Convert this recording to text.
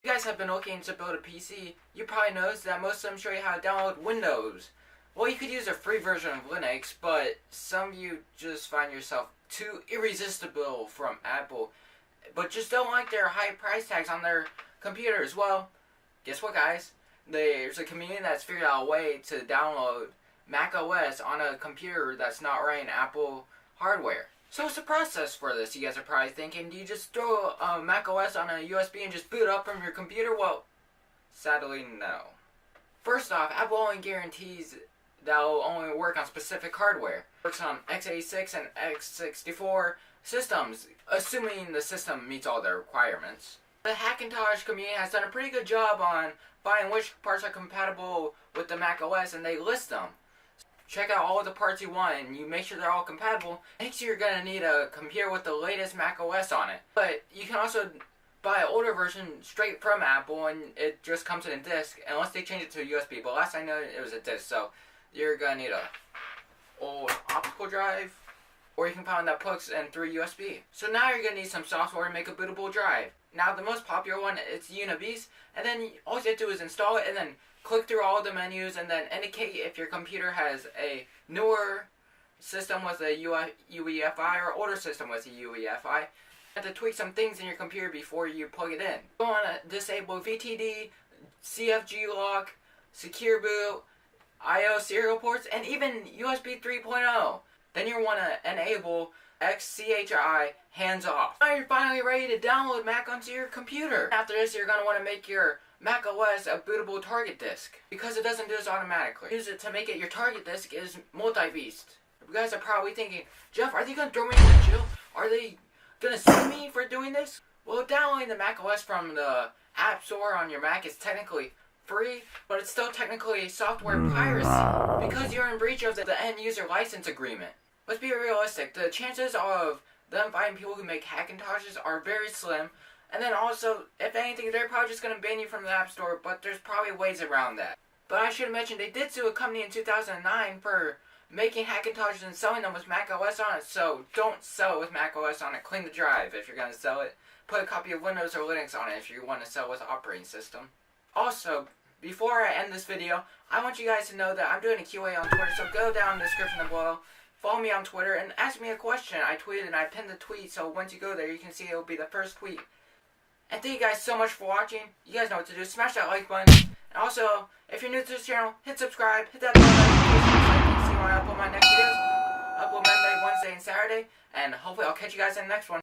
If you guys have been looking to build a PC, you probably noticed that most of them show you how to download Windows. Well, you could use a free version of Linux, but some of you just find yourself too irresistible from Apple, but just don't like their high price tags on their computers. Well, guess what, guys? There's a community that's figured out a way to download Mac OS on a computer that's not running Apple hardware. So what's the process for this? You guys are probably thinking, do you just throw a Mac OS on a USB and just boot up from your computer? Well, sadly, no. First off, Apple only guarantees that will only work on specific hardware. It works on x86 and x64 systems, assuming the system meets all their requirements. The Hackintosh community has done a pretty good job on finding which parts are compatible with the Mac OS, and they list them. Check out all of the parts you want and you make sure they're all compatible. Next, you're going to need a computer with the latest Mac OS on it. But you can also buy an older version straight from Apple, and it just comes in a disc unless they change it to a USB. But last I know, it was a disc, so you're going to need a old optical drive, or you can find that plugs in through USB. So now you're going to need some software to make a bootable drive. Now the most popular one is Unibeast, and then all you have to do is install it and then click through all the menus and then indicate if your computer has a newer system with a UEFI or older system with a UEFI. You have to tweak some things in your computer before you plug it in. You want to disable VTD, CFG lock, secure boot, I/O serial ports, and even USB 3.0. Then you want to enable XCHI hands-off. Now you're finally ready to download Mac onto your computer. After this, you're going to want to make your Mac OS a bootable target disk, because it doesn't do this automatically. Use it to make it your target disk is multi-beast. You guys are probably thinking, Jeff, are they going to throw me in jail? Are they going to sue me for doing this? Well, downloading the Mac OS from the App Store on your Mac is technically free, but it's still technically software piracy because you're in breach of the end user license agreement. Let's be realistic. The chances of them finding people who make Hackintoshes are very slim. And then also, if anything, they're probably just going to ban you from the App Store, but there's probably ways around that. But I should have mentioned, they did sue a company in 2009 for making Hackintoshes and selling them with Mac OS on it, so don't sell it with Mac OS on it. Clean the drive if you're going to sell it. Put a copy of Windows or Linux on it if you want to sell with operating system. Also, before I end this video, I want you guys to know that I'm doing a QA on Twitter, so go down in the description below. Follow me on Twitter and ask me a question. I tweeted and I pinned the tweet, so once you go there, you can see it will be the first tweet. And thank you guys so much for watching. You guys know what to do. Smash that like button. And also, if you're new to this channel, hit subscribe. Hit that bell notification so you can see when I upload my next videos. Upload Monday, Wednesday, and Saturday. And hopefully I'll catch you guys in the next one.